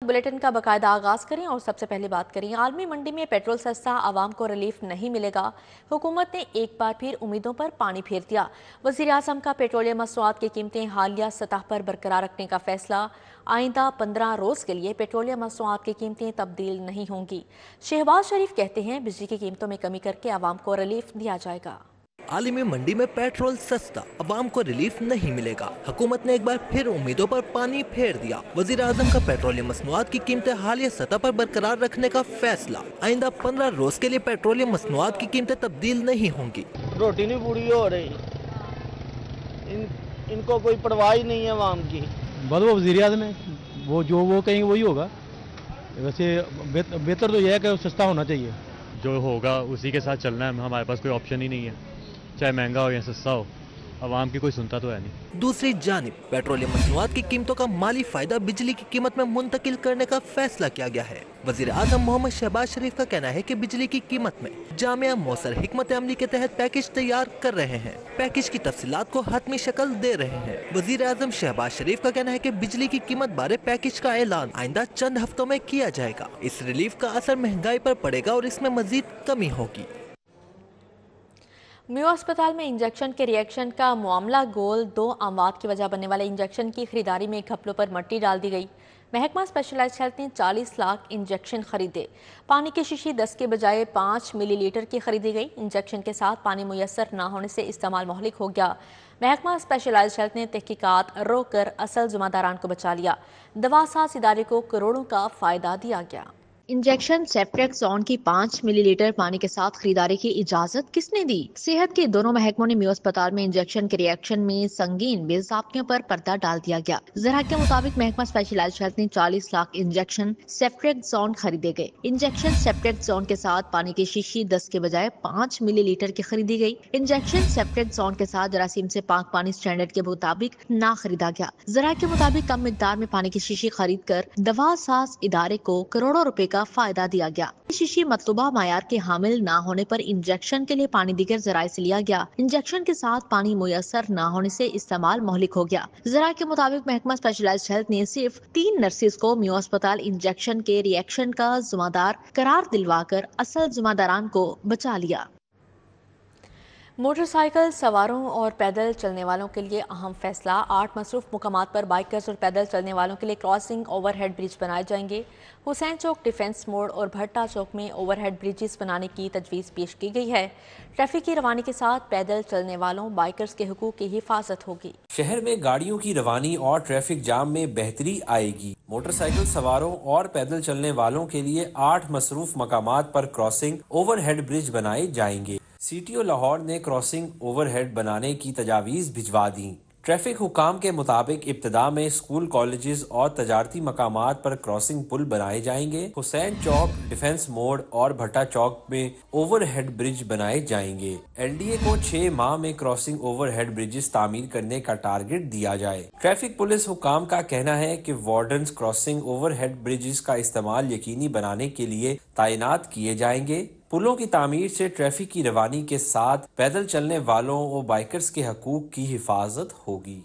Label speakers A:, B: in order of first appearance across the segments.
A: Bulletin का बाकायदा आगाज करें और सबसे पहले बात करें। आलमी मंडी में पेट्रोल सस्ता, आवाम को रिलीफ नहीं मिलेगा। हुकूमत ने एक बार फिर उम्मीदों पर पानी फेर दिया। वज़ीर आज़म का पेट्रोलियम मसनूआत की कीमतें हालिया सतह पर बरकरार रखने का फैसला। आइंदा 15 रोज के लिए पेट्रोलियम मसनूआत की कीमतें तब्दील नहीं होंगी। शहबाज शरीफ कहते हैं बिजली की कीमतों में कमी करके आवाम को रिलीफ दिया जाएगा।
B: आलमी मंडी में पेट्रोल सस्ता, अवाम को रिलीफ नहीं मिलेगा। हुकूमत ने एक बार फिर उम्मीदों पर पानी फेर दिया। वज़ीर आज़म का पेट्रोलियम मसनूआत की कीमतें हालिया सतह पर बरकरार रखने का फैसला। आइंदा 15 रोज के लिए पेट्रोलियम मसनूआत की कीमतें तब्दील नहीं होंगी।
C: रोटी नहीं पूरी हो रही, इनको कोई परवाह ही नहीं है अवाम की।
D: बस वो वज़ीर आज़म है, वो जो वो कहेंगे वही होगा। वैसे बेहतर तो यह है कि सस्ता होना चाहिए।
E: जो होगा उसी के साथ चलना है, हमारे पास कोई ऑप्शन ही नहीं है। चाहे महंगा हो या सस्ता हो, आवाम की कोई सुनता तो है नहीं।
B: दूसरी जानिब पेट्रोलियम मसनूआत की कीमतों का माली फायदा बिजली की कीमत में मुंतकिल करने का फैसला किया गया है। वज़ीर आज़म मोहम्मद शहबाज शरीफ का कहना है कि बिजली की कीमत में जामिया मौसर हिकमत अमली के तहत पैकेज तैयार कर रहे हैं। पैकेज की तफसीलात को हतमी शक्ल दे रहे हैं। वज़ीर आज़म शहबाज शरीफ का कहना है कि बिजली की कीमत बारे पैकेज का ऐलान आइंदा चंद हफ्तों में किया जाएगा। इस रिलीफ का असर महंगाई पर पड़ेगा और इसमें मजीद कमी होगी।
A: मियो अस्पताल में इंजेक्शन के रिएक्शन का मामला गोल। 2 अमवात की वजह बनने वाले इंजेक्शन की खरीदारी में घपलों पर मट्टी डाल दी गई। महकमा स्पेशलाइज्ड हेल्थ ने 40 लाख इंजेक्शन खरीदे। पानी की शीशी 10 के बजाय 5 मिलीलीटर की खरीदी गई। इंजेक्शन के साथ पानी मुयस्सर न होने से इस्तेमाल मोहलिक हो गया। महकमा स्पेशलाइज्ड हेल्थ ने तहकीकात रोक कर असल जुम्मेदारान को बचा लिया। दवासाज इदारे को करोड़ों का फायदा दिया गया।
F: इंजेक्शन सेफ्ट्रेक्सोन की 5 मिलीलीटर पानी के साथ खरीदारी की इजाजत किसने दी? सेहत के दोनों महकमों ने मियो अस्पताल में इंजेक्शन के रिएक्शन में संगीन बेज़ाब्तियों पर पर्दा डाल दिया गया। जरा के मुताबिक महकमा स्पेशलाइज्ड हेल्थ ने 40 लाख इंजेक्शन सेफ्ट्रेक्सोन खरीदे गए। इंजेक्शन सेफ्ट्रेक्सोन के साथ पानी की शीशी 10 के बजाय 5 मिलीलीटर की खरीदी गई। इंजेक्शन सेफ्ट्रेक्सोन के साथ जरासीम से पाक पानी स्टैंडर्ड के मुताबिक ना खरीदा गया। जरा के मुताबिक कम मिकदार में पानी की शीशी खरीद कर दवा साज इदारे को करोड़ों रुपए का फायदा दिया गया। शीशी मतलूबा मायार के हामिल ना होने पर इंजेक्शन के लिए पानी दीगर जराये से लिया गया। इंजेक्शन के साथ पानी मुयस्सर न होने से इस्तेमाल मोहलिक हो गया। जरा के मुताबिक महकमा स्पेशलाइज्ड हेल्थ ने सिर्फ 3 नर्सेज को मियो अस्पताल इंजेक्शन के रिएक्शन का जिम्मेदार करार दिलवाकर असल जिम्मेदारान को बचा लिया।
A: मोटरसाइकिल सवारों और पैदल चलने वालों के लिए अहम फैसला। 8 मसरूफ मुकामात पर बाइकर्स और पैदल चलने वालों के लिए क्रॉसिंग ओवरहेड ब्रिज बनाए जाएंगे। हुसैन चौक, डिफेंस मोड़ और भट्टा चौक में ओवरहेड ब्रिजेस बनाने की तजवीज़ पेश की गई है। ट्रैफिक की रवानी के साथ पैदल चलने वालों, बाइकर्स के हुकूक की हिफाजत होगी।
G: शहर में गाड़ियों की रवानी और ट्रैफिक जाम में बेहतरी आएगी। मोटरसाइकिल सवारों और पैदल चलने वालों के लिए 8 मसरूफ मकामात पर क्रॉसिंग ओवरहेड ब्रिज बनाए जाएंगे। सीटीओ लाहौर ने क्रॉसिंग ओवरहेड बनाने की तजावीज़ भिजवा दी। ट्रैफिक हुकाम के मुताबिक इब्तदा में स्कूल, कॉलेजेस और तजारती मकामात पर क्रॉसिंग पुल बनाए जाएंगे। हुसैन चौक, डिफेंस मोड़ और भट्टा चौक में ओवरहेड ब्रिज बनाए जाएंगे। एलडीए को 6 माह में क्रॉसिंग ओवरहेड ब्रिजेस तामीर करने का टारगेट दिया जाए। ट्रैफिक पुलिस हुकाम का कहना है कि वार्डन्स क्रॉसिंग ओवरहेड ब्रिजेस का इस्तेमाल यकीनी बनाने के लिए तैनात किए जाएंगे। पुलों की तामीर से ट्रैफिक की रवानी के साथ पैदल चलने वालों और बाइकर्स के हकूक की हिफाजत होगी।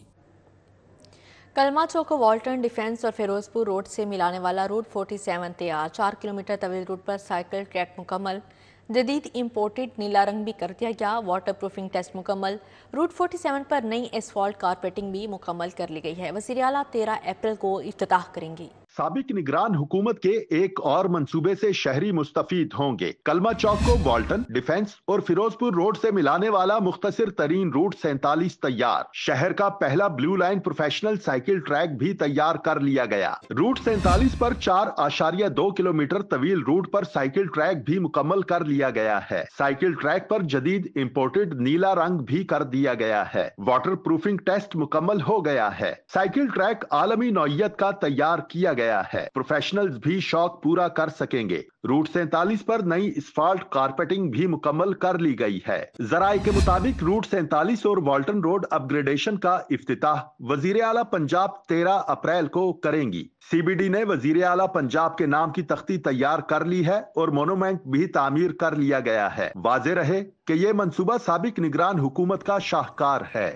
A: कलमा चौक को वाल्टन, डिफेंस और फिरोजपुर रोड से मिलाने वाला रूट 47 तैयार। 4 किलोमीटर तवील रूट पर साइकिल ट्रैक मुकम्मल। जदीद इम्पोर्टेड नीला रंग भी कर दिया गया। वाटर प्रूफिंग टेस्ट मुकम्मल। रूट 47 पर नई एसफॉल्ट कारपेटिंग भी मुकम्मल कर ली गई है। वज़ीर आला 13 अप्रैल को इफ्तिताह करेंगी।
H: साबिक निगरान हुकूमत के एक और मंसूबे से शहरी मुस्तफीद होंगे। कलमा चौक को वाल्टन, डिफेंस और फिरोजपुर रोड से मिलाने वाला मुख्तसर तरीन रूट 47 तैयार। शहर का पहला blue line professional cycle track भी तैयार कर लिया गया। रूट 47 पर 4.2 किलोमीटर तवील रूट पर साइकिल ट्रैक भी मुकम्मल कर लिया गया है। साइकिल ट्रैक पर जदीद इम्पोर्टेड नीला रंग भी कर दिया गया है। वाटर प्रूफिंग टेस्ट मुकम्मल हो गया है। साइकिल ट्रैक आलमी नौइयत का तैयार किया गया है। प्रोफेशनल्स भी शौक पूरा कर सकेंगे। रूट 47 पर नई एसफॉल्ट कारपेटिंग भी मुकम्मल कर ली गई है। जराये के मुताबिक रूट 47 और वाल्टन रोड अपग्रेडेशन का इफ्तिताह वजीर आला पंजाब 13 अप्रैल को करेंगी। सीबीडी ने वजीर आला पंजाब के नाम की तख्ती तैयार कर ली है और मोनूमेंट भी तामीर कर लिया गया है। वाज़ेह रहे कि यह मंसूबा साबिक निगरान हुकूमत का शाहकार है।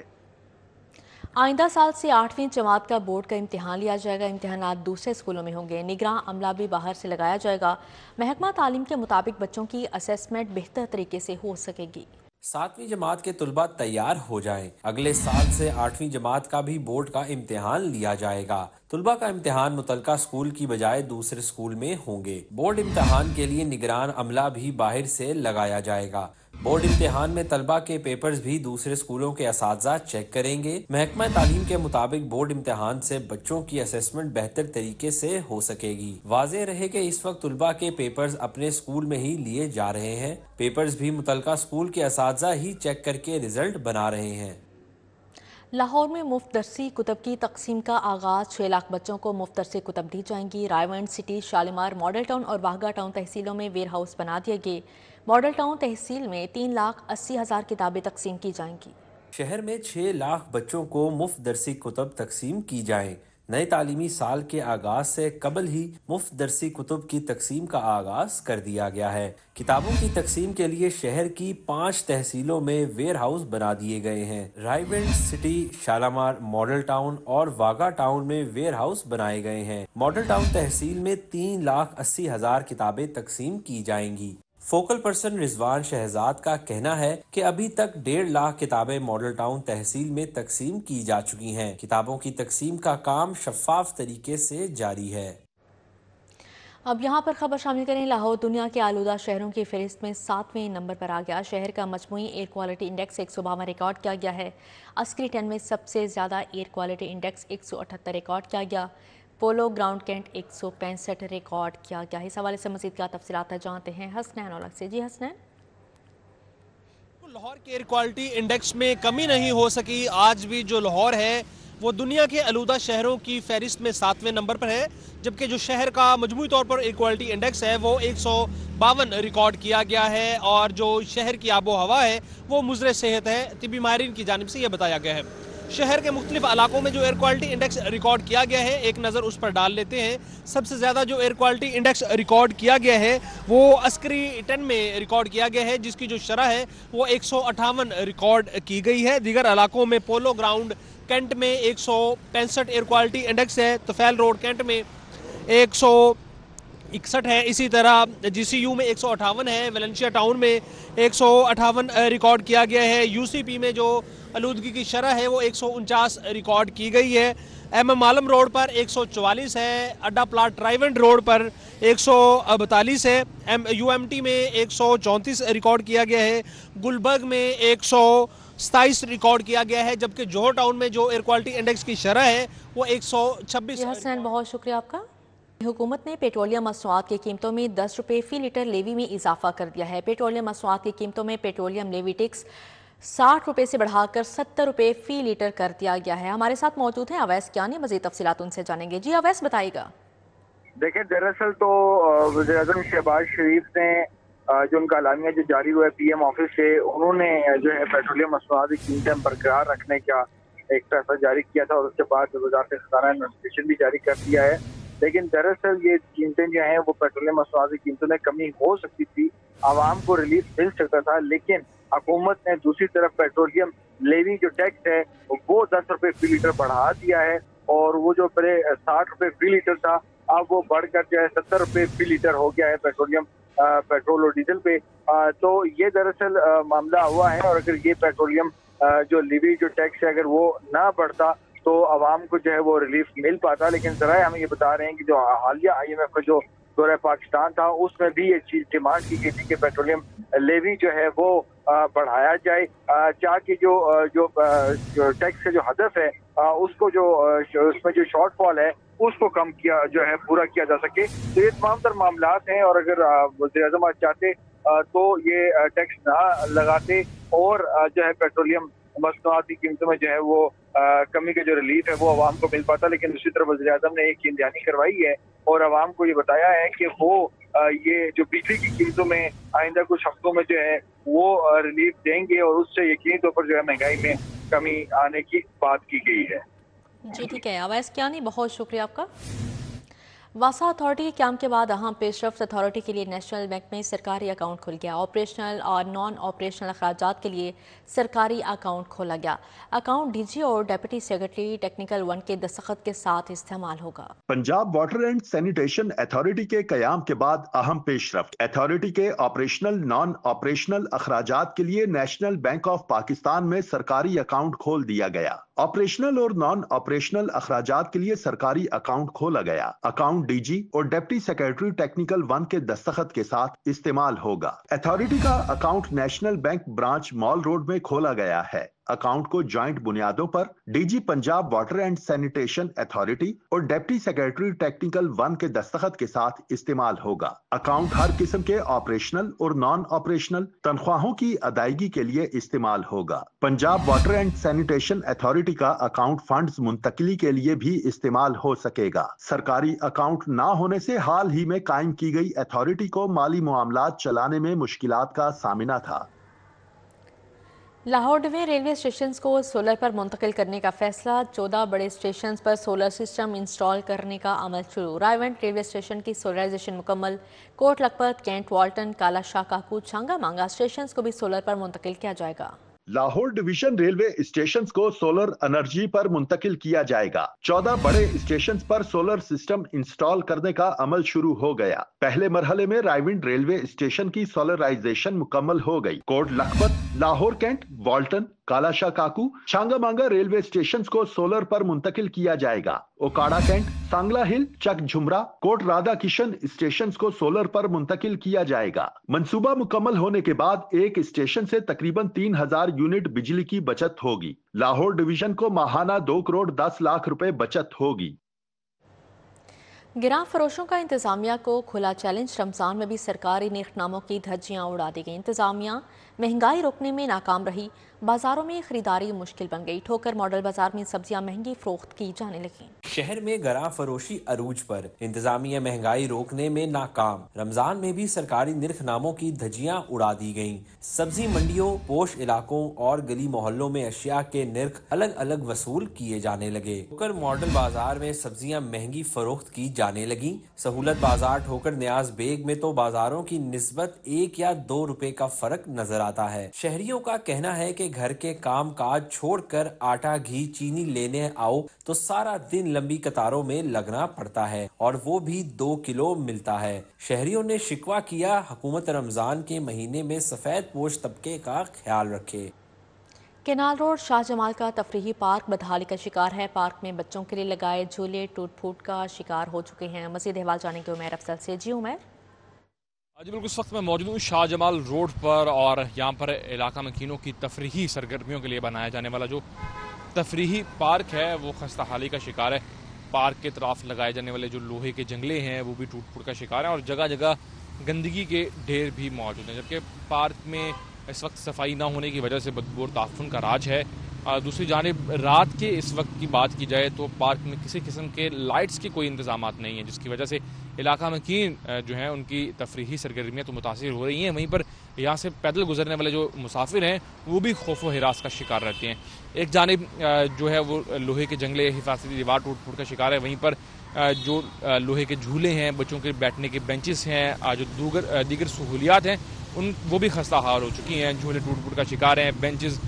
A: आइंदा साल से 8वीं जमात का बोर्ड का इम्तिहान लिया जाएगा। इम्तिहानात दूसरे स्कूलों में होंगे। निगरान अमला भी बाहर से लगाया जाएगा। महकमा तालीम के मुताबिक बच्चों की असेसमेंट बेहतर तरीके से हो सकेगी।
G: 7वीं जमात के तुलबा तैयार हो जाएं। अगले साल से 8वीं जमात का भी बोर्ड का इम्तिहान लिया जाएगा। तुलबा का इम्तिहान मुतलका स्कूल की बजाय दूसरे स्कूल में होंगे। बोर्ड इम्तिहान के लिए निगरान अमला भी बाहर से लगाया जाएगा। बोर्ड इम्तिहान में तलबा के पेपर्स भी दूसरे स्कूलों के असातिज़ा चेक करेंगे। महकमा तालीम के मुताबिक बोर्ड इम्तिहान से बच्चों की असेसमेंट बेहतर तरीके से हो सकेगी। वाज़ेह रहे कि इस वक्त तलबा के पेपर्स अपने स्कूल में ही लिए जा रहे हैं। पेपर्स भी मुतलका स्कूल के असातिज़ा ही चेक करके रिजल्ट बना रहे हैं।
A: लाहौर में मुफ्त दरसी कुतब की तकसीम का आगाज़। 6 लाख बच्चों को मुफ्त दरसी कुतब दी जाएंगी। रायवंड सिटी, शालीमार, मॉडल टाउन और बागा टाउन तहसीलों में वेयर हाउस बना दिए गए। मॉडल टाउन तहसील में 3,80,000 किताबें तकसीम की जाएंगी।
G: शहर में 6 लाख बच्चों को मुफ्त दरसी कुतब तकसीम की जाएं। नए तालीमी साल के आगाज से कबल ही मुफ्त दरसी कुतुब की तकसीम का आगाज कर दिया गया है। किताबों की तकसीम के लिए शहर की 5 तहसीलों में वेयर हाउस बना दिए गए हैं। रायविंड सिटी, शालामार, मॉडल टाउन और वागा टाउन में वेयर हाउस बनाए गए हैं। मॉडल टाउन तहसील में 3,80,000 किताबें तकसीम की जाएंगी। फोकल पर्सन रिजवान शहजाद का कहना है कि अभी तक 1.5 लाख किताबें मॉडल टाउन तहसील में तकसीम की जा चुकी हैं। किताबों की तकसीम का काम शफाफ तरीके से जारी है।
A: अब यहाँ पर खबर शामिल करें। लाहौर दुनिया के आलूदा शहरों की फहरिस्त में 7वें नंबर पर आ गया। शहर का मजमूई एयर क्वालिटी इंडेक्स 152 रिकॉर्ड किया गया है। अस्करी 10 में सबसे ज़्यादा एयर क्वालिटी इंडेक्स 178 रिकॉर्ड किया गया। पोलो ग्राउंड कैंट 165 रिकॉर्ड किया गया। इस हवाले से मज़ीद क्या तफसीलात जानते हैं हसनैन औलख से। जी हसनैन।
I: लाहौर के एयर क्वालिटी इंडेक्स में कमी नहीं हो सकी। आज भी जो लाहौर है वो दुनिया के आलूदा शहरों की फहरिस्त में 7वें नंबर पर है, जबकि जो शहर का मजमूई तौर पर एयर क्वालिटी इंडेक्स है वो 152 रिकॉर्ड किया गया है। और जो शहर की आबो हवा है वो मुज़र सेहत है। तिबी माहिरीन की जानिब से यह बताया गया है। शहर के मुख्तलिफ इलाकों में जो एयर क्वालिटी इंडेक्स रिकॉर्ड किया गया है, एक नज़र उस पर डाल लेते हैं। सबसे ज़्यादा जो एयर क्वालिटी इंडेक्स रिकॉर्ड किया गया है वो अस्करी 10 में रिकॉर्ड किया गया है, जिसकी जो शरह है वो 158 रिकॉर्ड की गई है। दीगर इलाकों में पोलो ग्राउंड कैंट में 165 एयर क्वालिटी इंडेक्स है। तफैल रोड कैंट में 161 है। इसी तरह GCU में 158 है। वेलेंशिया टाउन में 158 रिकॉर्ड किया गया है। UCP में जो आलूदगी की शरह है वो 149 रिकॉर्ड की गई है। MM आलम रोड पर 144 है। अड्डा प्लाट रायविंड रोड पर 142 है। UMT में 134 रिकॉर्ड किया गया है। गुलबर्ग में 127 रिकॉर्ड किया गया है, जबकि जोहर टाउन में जो एयर क्वालिटी इंडेक्स की शरह है वो 126।
A: हसन, बहुत शुक्रिया आपका। हुकूमत ने पेट्रोलियम मसनूआत की कीमतों में 10 रुपये फ़ी लीटर लेवी में इजाफा कर दिया है। पेट्रोलियम मसनूआत की कीमतों में पेट्रोलियम लेवी टैक्स 60 रुपये से बढ़ाकर 70 रुपये फ़ी लीटर कर दिया गया है। हमारे साथ मौजूद हैं अवैस कियानी, मज़ीद तफसीलात उनसे जानेंगे। जी अवैस, बताइएगा।
J: देखिए, दरअसल तो वज़ीर-ए-आज़म शहबाज शरीफ ने जो उनका एलानिया जो जारी हुआ है PM ऑफिस से, उन्होंने जो है पेट्रोलियम मसनूआत की कीमतें बरकरार रखने का एक फैसला जारी किया था और उसके बाद वज़ारत ख़ज़ाना ने नोटिफिकेशन भी जारी कर दिया है। लेकिन दरअसल ये कीमतें जो हैं वो पेट्रोलियम मसनूआत की कीमतों में कमी हो सकती थी, आवाम को रिलीफ मिल सकता था, लेकिन हुकूमत ने दूसरी तरफ पेट्रोलियम लेवी जो टैक्स है वो 10 रुपये फ़ी लीटर बढ़ा दिया है। और वो जो पहले 60 रुपये फ़ी लीटर था, अब वो बढ़कर जो है 70 रुपये फ़ी लीटर हो गया है पेट्रोलियम पेट्रोल और डीजल पे। तो ये दरअसल मामला हुआ है। और अगर ये पेट्रोलियम जो लेवी जो टैक्स है अगर वो ना बढ़ता तो आवाम को जो है वो रिलीफ मिल पाता। लेकिन जरा हम ये बता रहे हैं कि जो हालिया IMF का जो दौरा पाकिस्तान था उसमें भी ये चीज डिमांड की गई थी कि पेट्रोलियम लेवी जो है वो बढ़ाया जाए, ताकि जो टैक्स का जो हदफ है उसको जो उसमें जो शॉर्टफॉल है उसको कम किया जो है पूरा किया जा सके। तो ये तमाम तर मामलात हैं। और अगर वज़ीर-ए-आज़म चाहते तो ये टैक्स ना लगाते और जो है पेट्रोलियम मसनूआत की कीमतों में जो है वो कमी का जो रिलीफ है वो आवाम को मिल पाता। लेकिन दूसरी तरफ वज़ीर-ए-आज़म ने एक ईंदानी करवाई है और आवाम को ये बताया है कि वो ये जो बिजली की कीमतों में आइंदा कुछ हफ्तों में जो है वो रिलीफ देंगे और उससे यकीनी तौर पर जो है महंगाई में कमी आने की बात की गई है।
A: जी ठीक है अवैस कियानी, बहुत शुक्रिया आपका। वासा अथॉरिटी के क्याम के बाद अहम पेशरफ्त अथॉरिटी के लिए नेशनल बैंक में सरकारी अकाउंट खुल गया। ऑपरेशनल और नॉन ऑपरेशनल अखराजात के लिए सरकारी अकाउंट खोला गया। अकाउंट डीजी और डेप्यूटी सेक्रेटरी टेक्निकल 1 के दस्तखत के साथ इस्तेमाल होगा।
H: Punjab water and sanitation authority के कयाम के बाद अहम पेशरफ्त। अथॉरिटी के ऑपरेशनल नॉन ऑपरेशनल अखराजात के लिए नेशनल बैंक ऑफ पाकिस्तान में सरकारी अकाउंट खोल दिया गया। ऑपरेशनल और नॉन ऑपरेशनल अखराजात के लिए सरकारी अकाउंट खोला गया। अकाउंट डीजी और डिप्टी सेक्रेटरी टेक्निकल 1 के दस्तखत के साथ इस्तेमाल होगा। अथॉरिटी का account national bank branch mall road में खोला गया है। अकाउंट को ज्वाइंट बुनियादों पर DG Punjab water and sanitation authority और डिप्टी सेक्रेटरी टेक्निकल 1 के दस्तखत के साथ इस्तेमाल होगा। अकाउंट हर किस्म के ऑपरेशनल और नॉन ऑपरेशनल तनख्वाहों की अदायगी के लिए इस्तेमाल होगा। Punjab water and sanitation authority का अकाउंट फंड्स मुंतकिली के लिए भी इस्तेमाल हो सकेगा। सरकारी अकाउंट ना होने से हाल ही में कायम की गई अथॉरिटी को माली मामलात चलाने में मुश्किलात का सामना था।
A: लाहौर में रेलवे स्टेशन को सोलर पर मुंतकिल करने का फैसला। 14 बड़े स्टेशन पर सोलर सिस्टम इंस्टॉल करने का अमल शुरू। रायवंड रेलवे स्टेशन की सोलराइजेशन मुकम्मल। कोट लखपत, कैंट, वाल्टन, काला शाह काकू, छांगा मांगा स्टेशन को भी सोलर पर मुंतकिल किया जाएगा।
H: लाहौर डिवीजन रेलवे स्टेशन को सोलर एनर्जी पर मुंतकिल किया जाएगा। 14 बड़े स्टेशन पर सोलर सिस्टम इंस्टॉल करने का अमल शुरू हो गया। पहले मरहले में रायविंड रेलवे स्टेशन की सोलराइजेशन मुकम्मल हो गई। कोट लखपत, लाहौर कैंट, वाल्टन, काला शाह काकू, छांगा मांगा रेलवे स्टेशन को सोलर पर मुंतकिल किया जाएगा। ओकाड़ा कैंट, सांगला हिल, चक झुमरा, कोट राधा किशन स्टेशन को सोलर पर मुंतकिल किया जाएगा। मंसूबा मुकम्मल होने के बाद एक स्टेशन से तकरीबन 3000 यूनिट बिजली की बचत होगी। लाहौर डिवीजन को माहाना 2 करोड़ 10 लाख रुपए बचत होगी।
A: गिरां फरोशों का इंतजामिया को खुला चैलेंज। रमजान में भी सरकारी नेखनामों की धज्जियां उड़ा दी गई। इंतजामिया महंगाई रोकने में नाकाम रही। बाजारों में खरीदारी मुश्किल बन गई। ठोकर मॉडल बाजार में सब्जियां महंगी फरोख्त की जाने लगी।
G: शहर में गरां फरोशी अरूज पर। इंतजामिया महंगाई रोकने में नाकाम। रमजान में भी सरकारी निर्खनामों की धज्जियां उड़ा दी गईं। सब्जी मंडियों, पोश इलाकों और गली मोहल्लों में अशिया के निर्ख अलग अलग वसूल किए जाने लगे। ठोकर मॉडल बाजार में सब्जियां महंगी फरोख्त की जाने लगी। सहूलत बाजार ठोकर न्याज बेग में तो बाजारों की निस्बत 1 या 2 रुपए का फर्क नजर आता है। शहरियों का कहना है कि घर के काम काज छोड़कर आटा, घी, चीनी लेने आओ तो सारा दिन लंबी कतारों में लगना पड़ता है और वो भी 2 किलो मिलता है। शहरियों ने शिकवा किया, हुकूमत रमजान के महीने में सफेद पोश तबके का ख्याल रखे।
A: केनाल रोड शाहजमाल का तफरीही पार्क बदहाली का शिकार है। पार्क में बच्चों के लिए लगाए झूले टूट फूट का शिकार हो चुके हैं। मजीद अहवाल जानेंगे उमैर अफसल से। जी उमैर।
K: आज बिल्कुल इस वक्त मैं मौजूद हूँ शाहजमाल रोड पर और यहाँ पर इलाका मकीनों की तफरीही सरगर्मियों के लिए बनाया जाने वाला जो तफरीही पार्क है वो खस्ता हाली का शिकार है। पार्क के तरफ लगाए जाने वाले जो लोहे के जंगले हैं वो भी टूट फूट का शिकार है और जगह जगह गंदगी के ढेर भी मौजूद हैं। जबकि पार्क में इस वक्त सफाई ना होने की वजह से बदबू और ताफुन का राज है। दूसरी जानिब रात के इस वक्त की बात की जाए तो पार्क में किसी किस्म के लाइट्स की कोई इंतजामात नहीं है, जिसकी वजह से इलाका मकीन जो हैं उनकी तफरीही सरगर्मियाँ तो मुतासिर हो रही हैं। वहीं पर यहाँ से पैदल गुजरने वाले जो मुसाफिर हैं वो भी खौफ व हिरास का शिकार रहते हैं। एक जानिब जो है वो लोहे के जंगले, हिफाजती दीवार टूट फूट का शिकार है। वहीं पर जो लोहे के झूले हैं, बच्चों के बैठने के बेंचेस हैं, जो दीगर सहूलियात हैं उन वो भी खस्ता हाल हो चुकी हैं। झूले टूट फूट का शिकार हैं, बेंचेस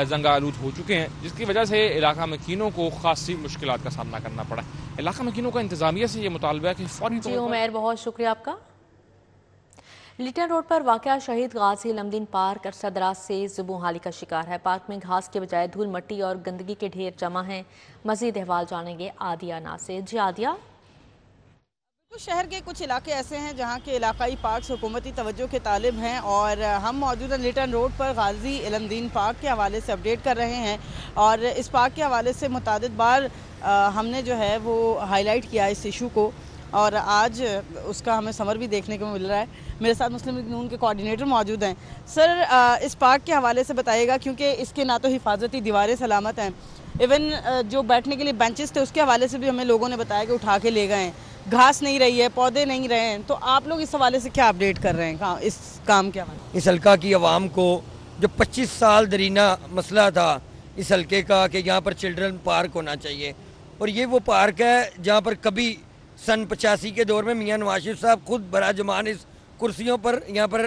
K: जंग आलूद हो चुके हैं, जिसकी वजह से इलाका मकीनों को खासी मुश्किलात का सामना करना पड़ा। इलाका मकीनों का इंतजामिया से ये मुतालबा है कि फौरी
A: जी उमैर, बहुत शुक्रिया आपका। लिटन रोड पर वाक़या शहीद गाजी इलमदीन पार्क अरसा दराज से ज़ुबू हाली का शिकार है। पार्क में घास के बजाय धूल मट्टी और गंदगी के ढेर जमा हैं। मजीद अहवाल जानेंगे आदिया ना से। जी आदिया।
L: शहर के कुछ इलाके ऐसे हैं जहां के इलाकाई पार्क हुकूमती तवज्जो के तालिब हैं और हम मौजूदा लिटन रोड पर गाजी इलमदीन पार्क के हवाले से अपडेट कर रहे हैं। और इस पार्क के हवाले से मुतादिद बार हमने जो है वो हाईलाइट किया इस इशू को और आज उसका हमें समर भी देखने को मिल रहा है। मेरे साथ मुस्लिम लीग नून के कोऑर्डिनेटर मौजूद हैं। सर, इस पार्क के हवाले से बताइएगा, क्योंकि इसके ना तो हिफाजती दीवारें सलामत हैं, इवन जो बैठने के लिए बेंचेस थे उसके हवाले से भी हमें लोगों ने बताया कि उठा के ले गए हैं, घास नहीं रही है, पौधे नहीं रहे हैं। तो आप लोग इस हवाले से क्या अपडेट कर रहे हैं इस काम के हवाले?
M: इस हल्का की आवाम को जो 25 साल दरीना मसला था इस हल्के का कि यहाँ पर चिल्ड्रन पार्क होना चाहिए और ये वो पार्क है जहाँ पर कभी सन 85 के दौर में मियां नवाज शरीफ साहब खुद बड़ा जमान इस कुर्सियों पर यहाँ पर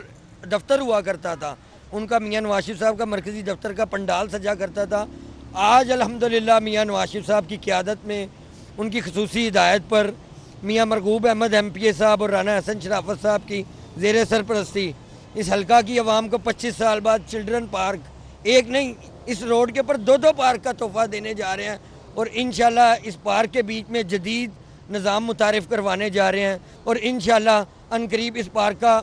M: दफ्तर हुआ करता था, उनका मियां नवाज शरीफ साहब का मरकज़ी दफ्तर का पंडाल सजा करता था। आज अल्हम्दुलिल्लाह मियां नवाज शरीफ साहब की क़यादत में, उनकी खसूसी हिदायत पर मियां मरगूब अहमद MPA साहब और राना हसन शराफत साहब की ज़ेर सरपरस्ती इस हल्का की आवाम को 25 साल बाद चिल्ड्रन पार्क, एक नहीं इस रोड के ऊपर 2 पार्क का तोहफा देने जा रहे हैं और इंशाल्लाह इस पार्क के बीच में जदीद निज़ाम मुतारिफ करवाने जा रहे हैं और इंशाल्लाह अनकरीब इस पार्क का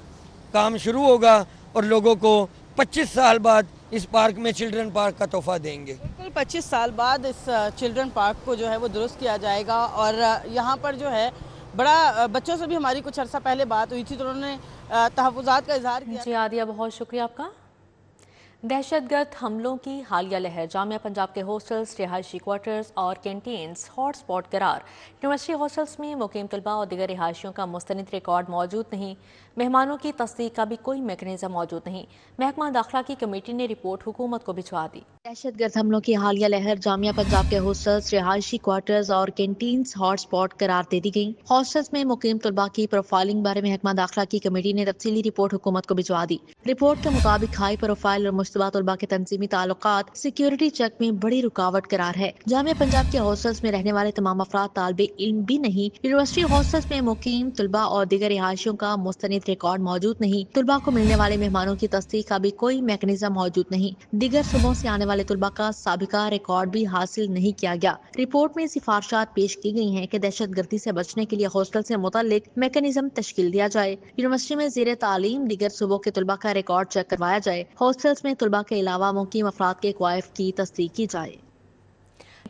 M: काम शुरू होगा और लोगों को 25 साल बाद इस पार्क में चिल्ड्रन पार्क का तोहफा देंगे।
L: बिल्कुल 25 साल बाद इस चिल्ड्रन पार्क को जो है वो दुरुस्त किया जाएगा और यहाँ पर जो है बड़ा बच्चों से भी हमारी कुछ अर्सा पहले बात हुई थी तो उन्होंने तहफ़्फ़ुज़ात का इज़हार किया।
A: जी आदिया, बहुत शुक्रिया आपका। दहशतगर्द हमलों की हालिया लहर, जामिया पंजाब के हॉस्टल्स, रिहायशी क्वार्टर्स और कैंटीन्स हॉट स्पॉट करार। यूनिवर्सिटी हॉस्टल्स में मुकीम तलबा और दीगर रिहायशियों का मुस्तनिद रिकॉर्ड मौजूद नहीं, मेहमानों की तस्दीक का भी कोई मैकेनिज़्म मौजूद नहीं। महकमा दाखिला की कमेटी ने रिपोर्ट हुकूमत को भिजवा दी।
F: दहशतगर्द हमलों की हालिया लहर, जामिया पंजाब के हॉस्टल्स, रिहायशी क्वार्टर्स और कैंटीन्स हॉट स्पॉट करार दे दी गई। हॉस्टल्स में मुकीम तलबा की प्रोफाइलिंग बारे महकमा दाखिला की कमेटी ने तफसीली रिपोर्ट हुकूमत को भिजवा दी। रिपोर्ट के मुताबिक हाई प्रोफाइल और मुश्तबा तलबा के तंजीमी ताल्लुकात सिक्योरिटी चेक में बड़ी रुकावट करार है। जामिया पंजाब के हॉस्टल्स में रहने वाले तमाम अफराद तालिबे इल्म भी नहीं। यूनिवर्सिटी हॉस्टल्स में मुकीम तलबा और दीगर रिहायशियों का मुस्तनिद रिकॉर्ड मौजूद नहीं। तलबा को मिलने वाले मेहमानों की तस्दीक का भी कोई मैकेनिज्म मौजूद नहीं। दीगर सूबों से आने वाले तलबा का साबिका रिकॉर्ड भी हासिल नहीं किया गया। रिपोर्ट में सिफारिशात पेश की गई हैं कि दहशतगर्दी से बचने के लिए हॉस्टल से मुतल्लिक मैकेनिज्म तश्कील दिया जाए। यूनिवर्सिटी में ज़ेरे तालीम दीगर सूबों के तलबा का रिकॉर्ड चेक करवाया जाए। हॉस्टल्स में तलबा के अलावा मुकीम अफराद के क्वाइफ की तस्दीक की जाए।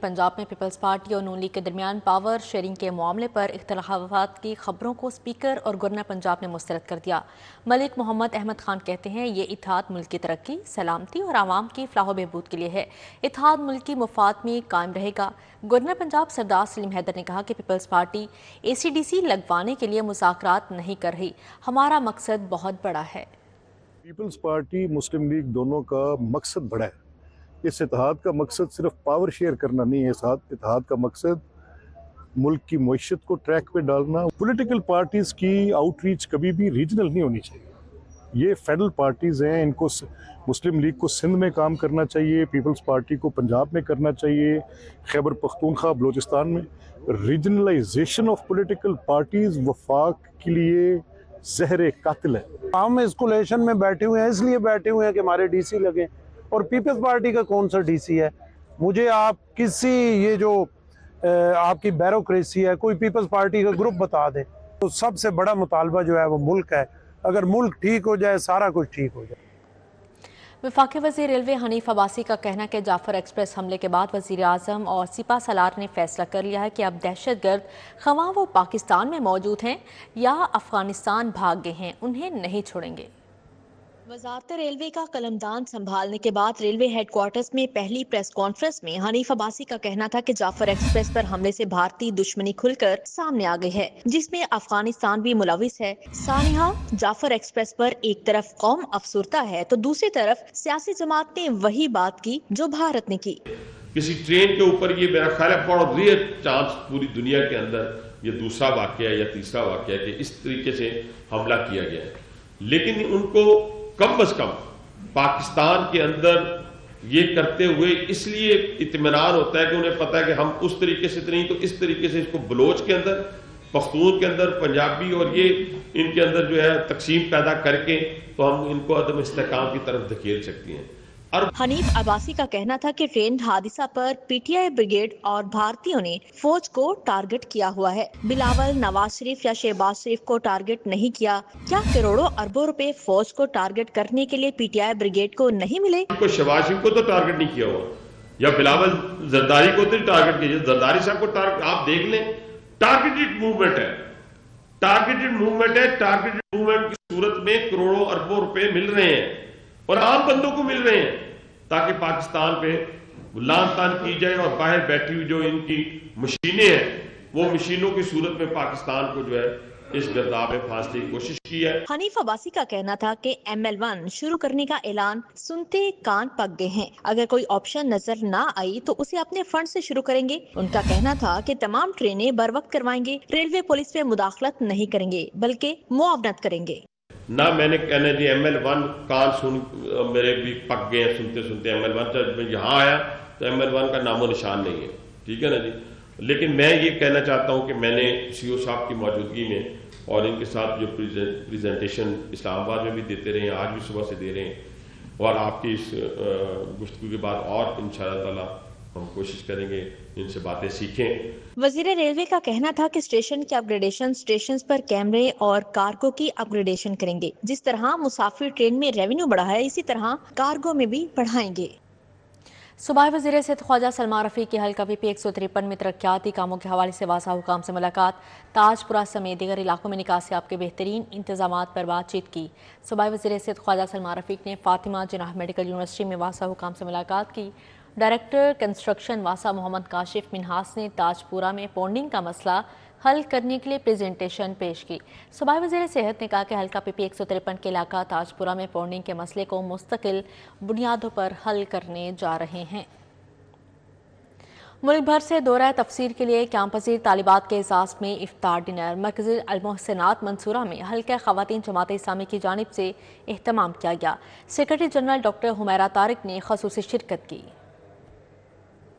F: पंजाब में पीपल्स पार्टी और नून लीग के दरमियान पावर शेयरिंग के मामले पर इख्तिलाफात की खबरों को स्पीकर और गवर्नर पंजाब ने मुस्तरद कर दिया। मलिक मोहम्मद अहमद खान कहते हैं ये इत्तेहाद मुल्क की तरक्की, सलामती और आवाम की फलाह व बहबूद के लिए है। इत्तेहाद मुल्क की मुफाद में कायम रहेगा। गवर्नर पंजाब सरदार सलीम हैदर ने कहा कि पीपल्स पार्टी ACDC लगवाने के लिए मुज़ाकरात नहीं कर रही, हमारा मकसद बहुत बड़ा है।
N: पीपल्स पार्टी मुस्लिम लीग दोनों का मकसद बड़ा है। इस इत्तेहाद का मकसद सिर्फ पावर शेयर करना नहीं है, साथ इत्तेहाद का मकसद मुल्क की मईशत को ट्रैक पे डालना। पॉलिटिकल पार्टीज़ की आउटरीच कभी भी रीजनल नहीं होनी चाहिए। ये फेडरल पार्टीज़ हैं, इनको मुस्लिम लीग को सिंध में काम करना चाहिए, पीपल्स पार्टी को पंजाब में करना चाहिए, खैबर पख्तूनख्वा बलोचिस्तान में। रीजनलाइजेशन ऑफ पॉलिटिकल पार्टीज़ वफाक के लिए जहर कातिल है।
O: हम एस्कुलेशन में बैठे हुए हैं, इसलिए बैठे हुए हैं कि हमारे DC लगे, और पीपल्स पार्टी का कौन सा DC है? मुझे आप किसी ये जो आपकी ब्यूरोक्रेसी है, कोई पीपल्स पार्टी का ग्रुप बता दें। तो सबसे बड़ा मुतालबा जो है वो मुल्क है। अगर मुल्क ठीक हो जाए, सारा कुछ ठीक हो जाए।
A: वफाकी वज़ीर रेलवे हनीफ अब्बासी का कहना है कि जाफर एक्सप्रेस हमले के बाद वज़ीर आज़म और सिपा सलार ने फैसला कर लिया है कि अब दहशतगर्द ख़वाह वो पाकिस्तान में मौजूद हैं या अफगानिस्तान भाग गए हैं, उन्हें नहीं छोड़ेंगे। वज़ारत रेलवे का कलमदान संभालने के बाद रेलवे हेडक्वार्टर्स में पहली प्रेस कॉन्फ्रेंस में हनीफ अब्बासी का कहना था कि जाफर एक्सप्रेस पर हमले से भारतीय दुश्मनी खुलकर सामने आ गई है, जिसमें अफगानिस्तान भी मुलविस है। सानिहा, जाफर एक्सप्रेस पर एक तरफ कौम अफसुरदा है तो दूसरी तरफ सियासी जमात ने वही बात की जो भारत ने की।
P: किसी ट्रेन के ऊपर ये मेरा ख्याल है बहुत रेयर चांस पूरी दुनिया के अंदर ये दूसरा वाकया या तीसरा वाकया कि इस तरीके से हमला किया गया है, लेकिन उनको कम अज कम पाकिस्तान के अंदर ये करते हुए इसलिए इत्मीनान होता है कि उन्हें पता है कि हम उस तरीके से नहीं तो इस तरीके से इसको बलोच के अंदर, पख्तून के अंदर, पंजाबी और ये इनके अंदर जो है तकसीम पैदा करके तो हम इनको अदम इस्तेहकाम की तरफ धकेल सकती हैं।
F: हनीफ अब्बासी का कहना था कि ट्रेन हादसा पर PTI ब्रिगेड और भारतीयों ने फौज को टारगेट किया हुआ है। बिलावल, नवाज शरीफ या शहबाज शरीफ को टारगेट नहीं किया। क्या करोड़ों अरबों रुपए फौज को टारगेट करने के लिए PTI ब्रिगेड को नहीं मिले?
P: शहबाज शरीफ को तो टारगेट नहीं किया हुआ या बिलावल जरदारी को तो टारगेट किया। जरदारी साहब को टारगेट आप देख लें, टारगेटेड मूवमेंट है, टारगेटेड मूवमेंट है। टारगेटेड मूवमेंट की सूरत में करोड़ों अरबों रुपए मिल रहे हैं और आम बंदों को मिल रहे हैं ताकि पाकिस्तान पे लान तान की जाए और बाहर बैठी हुई जो इनकी मशीनें हैं वो मशीनों की सूरत में पाकिस्तान को जो है इस गिरदाव में फांसने की कोशिश की है।
F: हनीफ अब्बासी का कहना था कि ML1 शुरू करने का ऐलान सुनते कान पक गए हैं। अगर कोई ऑप्शन नजर ना आई तो उसे अपने फंड से शुरू करेंगे। उनका कहना था कि तमाम ट्रेनें बर वक्त करवाएंगे, रेलवे पुलिस में मुदाखलत नहीं करेंगे बल्कि मुआवनत करेंगे।
P: ना मैंने कहना जी ML1 कान सुन मेरे भी पक गए हैं सुनते सुनते। ML1 जब मैं यहाँ आया तो ML1 का नामो निशान नहीं है, ठीक है ना जी। लेकिन मैं ये कहना चाहता हूँ कि मैंने CO साहब की मौजूदगी में और इनके साथ जो प्रेजेंटेशन इस्लामाबाद में भी देते रहे हैं, आज भी सुबह से दे रहे हैं, और आपकी इस गुफ्तगू के बाद और इंशाअल्लाह ताला हम कोशिश करेंगे इनसे बातें सीखें।
F: वजीर रेलवे का कहना था कि स्टेशन के अपग्रेडेशन, स्टेशन पर कैमरे और कार्गो की अपग्रेडेशन करेंगे। जिस तरह मुसाफिर ट्रेन में रेवेन्यू बढ़ा है, इसी तरह कार्गो में भी बढ़ाएंगे।
A: सूबाई वज़ीर सिंध ख्वाजा सलमान रफ़ी की हल्का VP 153 में तरक्याती कामों के हवाले से वासा हुकाम से मुलाकात, ताजपुरा समेत दीगर इलाकों में निकासियाब के बेहतरीन इंतजामात पर बातचीत की। सूबाई वज़ीर सिंध ख्वाजा सलमान रफ़ी ने फातिमा जिनाह मेडिकल यूनिवर्सिटी में वासा हुकाम से मुलाकात की। डायरेक्टर कंस्ट्रक्शन वासा मोहम्मद काशिफ मिन्हास ने ताजपुरा में पॉन्डिंग का मसला हल करने के लिए प्रेजेंटेशन पेश की। सूबाई वज़ीर सेहत ने कहा कि हल्का PP 153 के इलाका ताजपुरा में पॉन्डिंग के मसले को मुस्तकिल बुनियादों पर हल करने जा रहे हैं। मुल्क भर से दौरा तफसीर के लिए कैंप पसीर तालिबात के एजाज़ में इफ्तार डिनर मरकज़ी अलमोहसिनात मंसूरा में हल्का ख़वातीन जमात इस्लामी की जानिब से एहतमाम किया गया। Secretary general doctor Humaira Tariq ने ख़ुसूसी शिरकत की।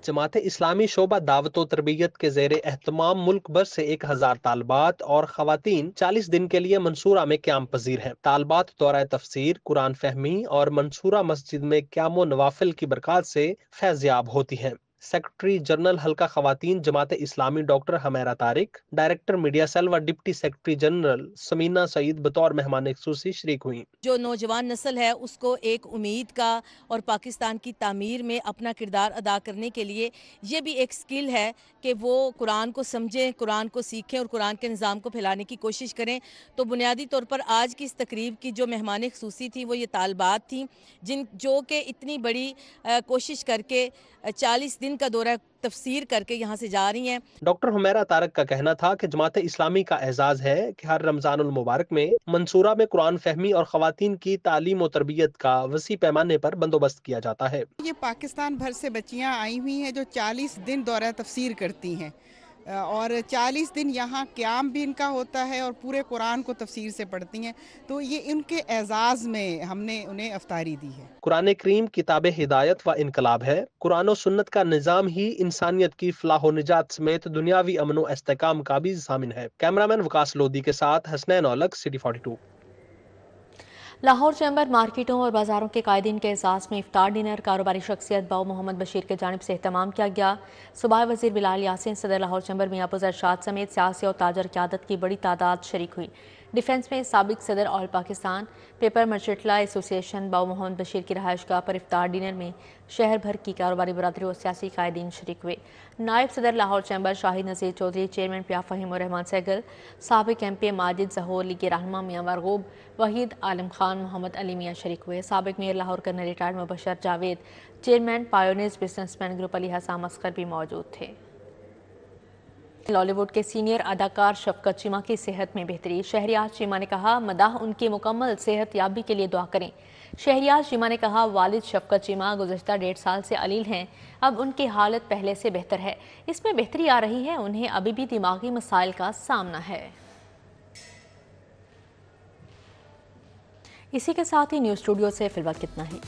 Q: जमात इस्लामी शोबा दावत व तरबियत के ज़ेरे एहतमाम मुल्क भर से 1000 तालबात और ख़वातीन 40 दिन के लिए मंसूरा में क़याम पज़ीर हैं। तालबात दौरा तफसीर, कुरान फहमी और मंसूरा मस्जिद में क़याम नवाफिल की बरक़ात से फैज़याब होती हैं। सेक्रेटरी जनरल हल्का ख़वातीन Jamaat Islami doctor Humaira Tariq, director media cell व deputy secretary general Samina Saeed बतौर मेहमान ख़ुसूसी शरीक हुई।
L: जो नौजवान नस्ल है उसको एक उम्मीद का और पाकिस्तान की तामीर में अपना किरदार अदा करने के लिए ये भी एक स्किल है कि वो कुरान को समझें, कुरान को सीखें और कुरान के निज़ाम को फैलाने की कोशिश करें। तो बुनियादी तौर पर आज की इस तकरीब की जो मेहमान ख़ुसूसी थी वो ये तालबात थी, जो कि इतनी बड़ी कोशिश करके 40 दिन का दौरा तफसीर करके यहाँ से जा रही हैं।
Q: डॉक्टर हुमैरा तारिक का कहना था कि जमात इस्लामी का एजाज़ है कि हर रमज़ानुल मुबारक में मंसूरा में कुरान फहमी और ख़वातीन की तालीम और तरबियत का वसी पैमाने पर बंदोबस्त किया जाता है।
R: ये पाकिस्तान भर से बच्चियाँ आई हुई हैं जो 40 दिन दौरा तफसीर करती हैं और 40 दिन यहाँ क़याम भी इनका होता है और पूरे कुरान को तफसीर से पढ़ती हैं। तो ये इनके एजाज़ में हमने उन्हें अफ्तारी दी है।
Q: कुरान करीम किताब हिदायत व इनकलाब है। कुरान और सुन्नत का निज़ाम ही इंसानियत की फलाह व निजात समेत दुनियावी अमन व इस्तेकाम का भी ज़ामिन है। कैमरामैन वकास लोधी के साथ हसनैन औलख, सिटी 42।
A: लाहौर चैम्बर मार्केटों और बाजारों के कायदीन के एजाज़ में इफ्तार डिनर कारोबारी शख्सियत बाऊ मोहम्मद बशीर की जानिब से एहतमाम किया गया। सूबाई वज़ीर बिलाल यासीन, सदर लाहौर चैम्बर मियां अबू अरशाद समेत सियासी और ताजर क़यादत की बड़ी तादाद शरीक हुई। डिफेंस में साबिक सदर ऑल पाकिस्तान पेपर मर्चेंटला एसोसिएशन बाऊ मोहम्मद बशीर की रहायशगाह पर इफ्तार डिनर में शहर भर की कारोबारी बरादरी और सियासी कायदीन शरीक हुए। नायब सदर लाहौर चैम्बर शाहिद नज़ीर चौधरी, चेयरमैन पिया फ़हीम रहमान सहगल, साबिक MP माजिद ज़हूर, लीग रहनुमा मियां मरगूब, वहीद आलम खान, मोहम्मद अली मियां शरीक हुए। साबिक mayor Lahore colonel retired Mubashar Javed, chairman Pioneers Businessman Group Ali Hasan Asghar भी मौजूद थे। बॉलीवुड के सीनियर अदाकार शफकत चीमा की सेहत में बेहतरी। शहरियार चीमा ने कहा, मदाह उनकी मुकम्मल सेहत याबी के लिए दुआ करें। शहरियार चीमा ने कहा, वालिद शफकत चीमा गुज़श्ता 1.5 साल से अलील हैं, अब उनकी हालत पहले से बेहतर है। इसमें बेहतरी आ रही है, उन्हें अभी भी दिमागी मसाइल का सामना है। इसी के साथ ही न्यूज़ स्टूडियो से फिलहाल कितना ही।